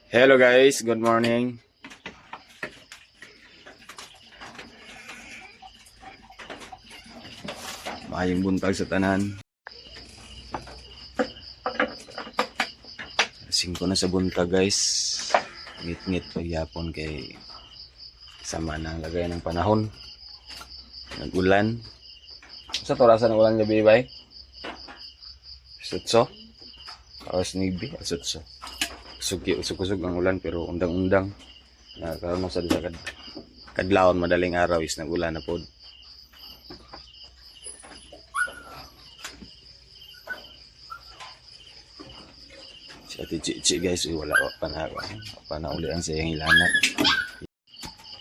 Hello guys, good morning. Maayong buntag sa tanan. 5 na sa buntag guys. Ngit-ngit pagyapon kay sama ng lagay ng panahon. Nag-ulan. Sa torasan ng ulan gabi ba? Sutso? Awas nibi, sutso. Usog ang ulan pero undang-undang. Nagkaroon mo sa kadlawon madaling araw is nag-ulan na po. Si Ate Chichi guys, wala pa na ulian sa iyang ilanat.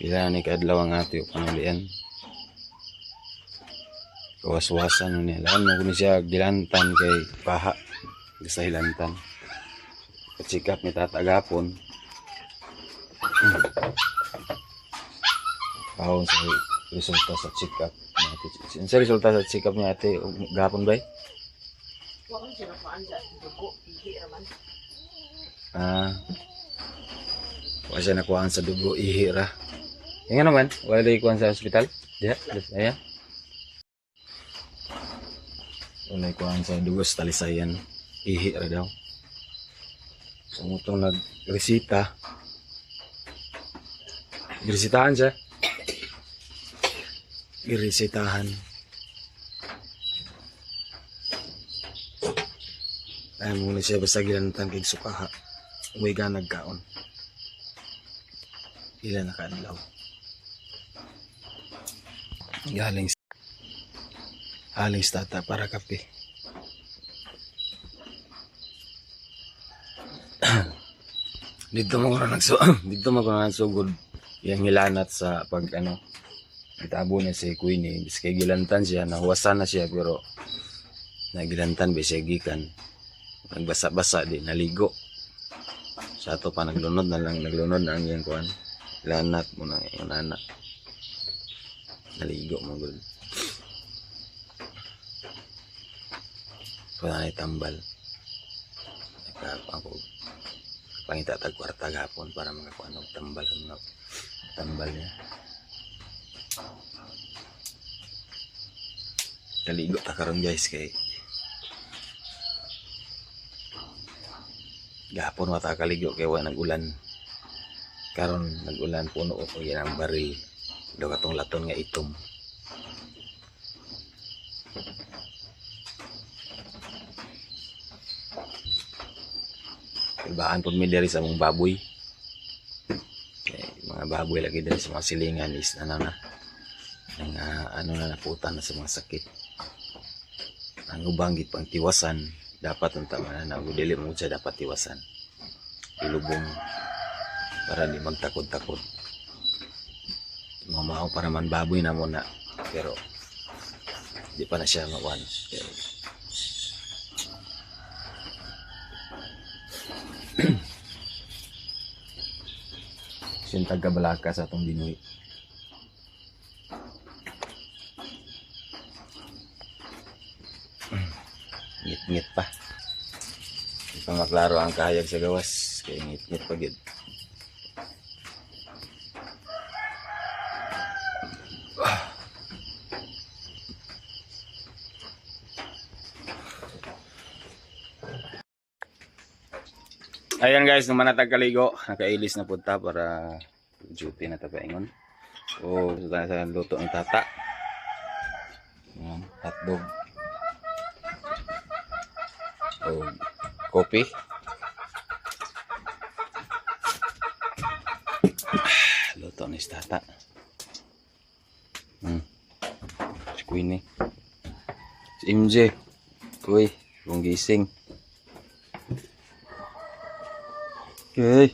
Pila ni kadlaw ang ate panulian. Kawas-wasan niya. Lahan mo kung siya gilantan kay paha. Sa hilantan. Katsikap ni tatagapon. Pahon sa resulta sa check-up. Sa resulta sa check-up niya ate, gapon ba? Wala siya napaan sa dugo, ihi raman. Wala siya nakuhaan sa dugo, ihi ra. Yung nga naman, wala na ikuhan sa hospital? Diya, ayan. Wala ikuhan sa dugo sa talisayan, ihi ra daw. Sumutong nag-resita. Iresitahan siya. Iresitahan. Ay muna siya basta gilantan kay sukaha. Uwi ka nagkaon. Ila nakaadlaw. Galing sa tata para kape. Dito mo ko nagsugod yung hilanat sa pag itabo niya si Queenie. Biskay gilantan siya, nahuwasan na siya pero nagilantan ba siya gikan. Nagbasa-basa di, naligo. Sa ato pa naglunod na ang iyang kuhan. Hilanat mo na yung anak. Naligo mo gud. Kung na tambal. Ako pangita tag kwarta gapon para makakuha ng tambal niya. Naligo ta karon guys kay gapon wata kaligo kay wa nag-ulan. Karon nag-ulan puno ko yan ang baril. Do katong laton nga itom. Ibaan po mi diri sa mong baboy. Mga baboy lagi diri sa mga silingan is na naputan na sa mga sakit. Ang ubanggit pang tiwasan dapat unta man na dili mo siya dapat tiwasan. Ilubong para di magtakod-takod. Mamao para man baboy na muna pero di pa na siya mawan. Siyang taga-Balaka sa atong Binuy. Ngit-ngit pa. Di pa maklaro ang kahayag sa gawas. Kaya ngit-ngit pa gid. Ayan guys, naman natag kaligo, nakailis na punta para duty na tapaingon. O sa luto ng tata. Ayan, hotdog. O kopi. Luto ni tata. Si Queenie. Si MJ. Kuy, kung gising. Okay.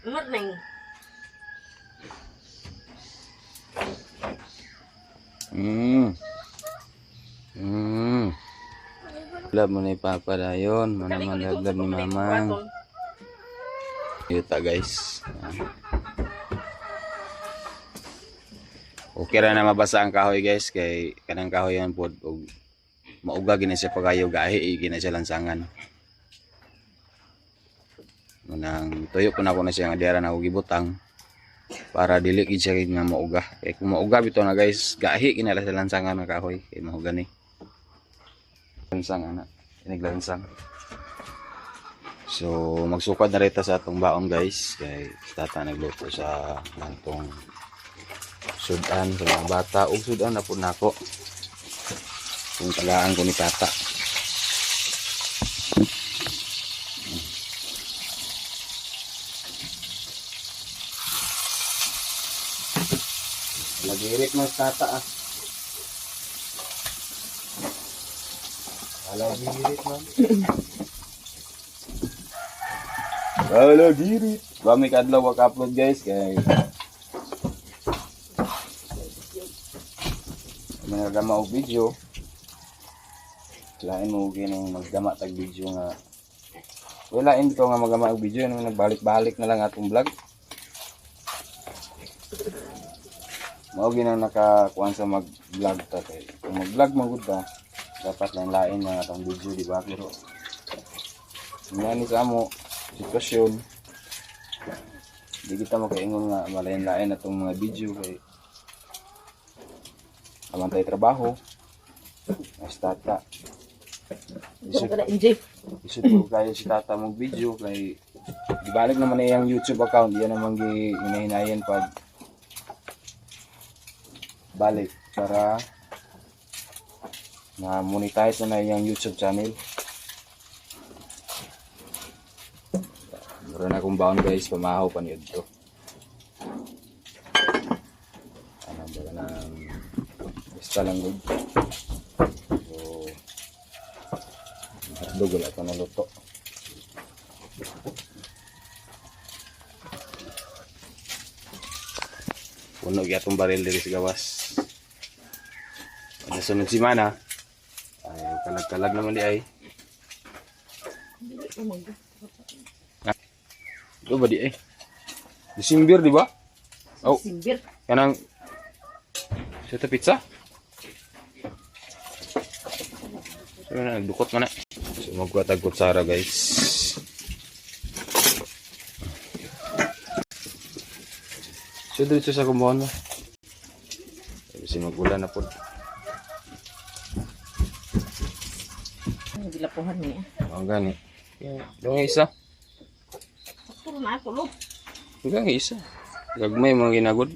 Morning. Love mo na ipapadayon. Manaman love ni mamang. Yuta guys. Okay ra na mabasa ang kahoy guys. Kay kanang kahoy yan po. mauga gina siya pagayo gahi gina siya lansangan. Munang tuyo po na ko na siya nga diara na gibutang para dili gid siya nga mauga. Kay kung mauga bitaw na guys, gahi kinala sa lansangan nga kahoy kay mao gani. Lansang ana, iniglalansang. So magsukad na rita sa atong baon guys kay tata nagluto sa nantong sudan sa mga bata ug sudan na po nako. Kung tagaan ko ni tata. Lagirit mo tata ah. Lagirit man. Lagirit. Kami kadlaw wag-upload guys kay nagama og video. Lain mo ginang magdama tag video nga. Wala in ko nga magama og video nang nagbalik-balik na lang atong vlog. Mao ginang nakakuan sa mag-vlog ta kay. Kung mag-vlog man gud ta, dapat lang lain nga atong video di ba pero ngani sa amo sitwasyon. Di kita makaingon nga malain-lain atong mga video kay aman tayo trabaho. Mas tata. Isip ko kayo si tata mong video kay ibalik naman na yung YouTube account. Yan naman hinahinayan pag balik para na monetize na yung YouTube channel. Meron akong baon guys, pamahaw pa niyo dito. Ano ba na basta lang good. Hotdog wala ito naluto. Puno gyatong baril diri sa gawas. Kada sunod semana ay kalag-kalag naman di ay. Ito ba di ay? Disimbir di ba? Oh. Disimbir. Kanang sa pizza? So nagdukot man na. So magkuhatag kutsara guys. So dito sa kumbahan mo. Kasi magulan na po. Ang gilapuhan niya. Ang gani. Yung isa. Sakto na ako lo. Yung isa. Gagmay mga ginagod.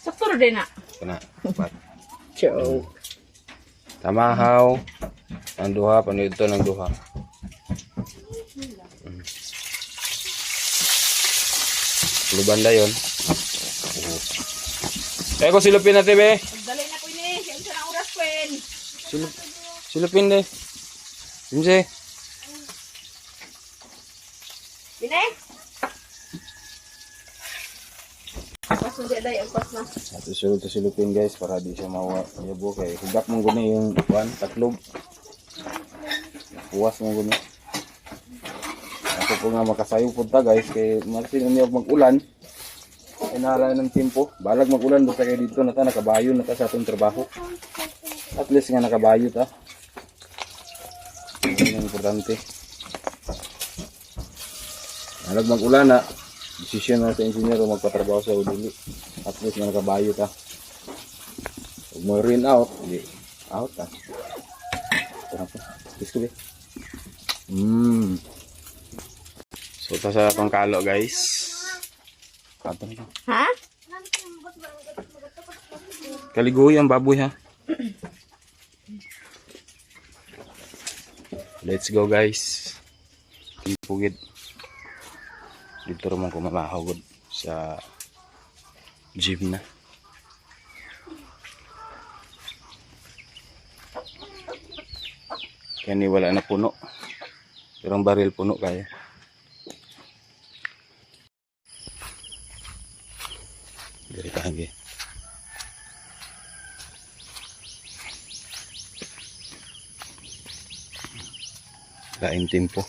Sakto na din na. Kana. Pat. Joke. Tamahaw. Ang duha. Panito ng duha. Lubanda yun. Eh ko silupin natin be. Dali na ko ini. Yan sa oras pen. Silupin de. Simse. Bine. Pas na day ang pas na. At isulod to silupin guys para di siya mawabo kay hugak mong guni yung kuan tatlog. Puwas mong guni. Ako po nga makasayo punta guys kay marsin niyo mag-ulan. Inala ng tempo. Balag mag-ulan basta kayo dito na ta nakabayo na ta sa atong trabaho. At least nga nakabayo ta. Yan ang importante. Balag mag-ulan na desisyon na sa engineer o magpatrabaho sa udili. At least nga nakabayo ta. Huwag mo rin out. Hindi. Out ta. Ito na po. Kiss ko be. So ito sa atong kalo guys. Ha? Kaligoy ang baboy ha. Let's go guys. Pugid. Dito naman ko mamahagod sa gym na. Kaya ni wala na puno. Pero ang baril puno kaya. Dari kahagi. Lain tempo.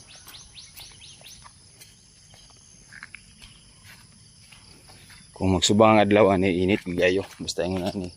Kung magsubang ang adlaw ani init gayo basta ingon ani.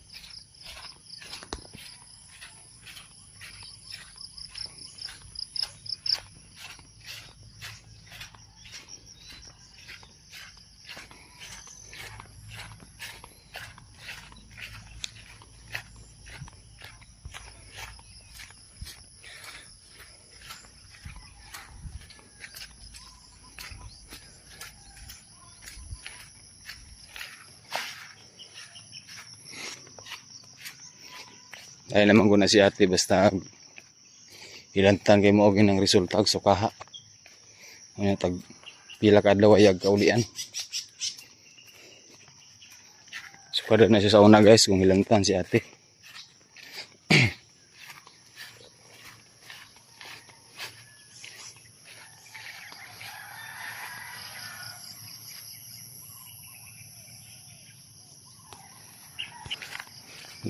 Ay naman ko na si ate basta ilantan kay mo og ng resulta og sukaha. Ano tag pila ka adlaw ayag kaulian. Sukada na siya sa una guys kung ilantan si ate.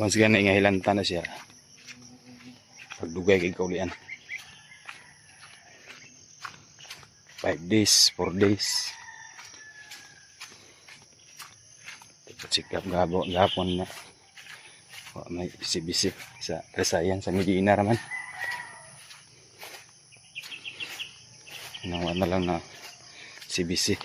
Once gana nga hilanta na siya. Pagdugay kay kaulian. 5 days, 4 days. Sikap gapon na. May bisi-bisi sa kasayan sa Medina raman. Nawa na lang na si bisi.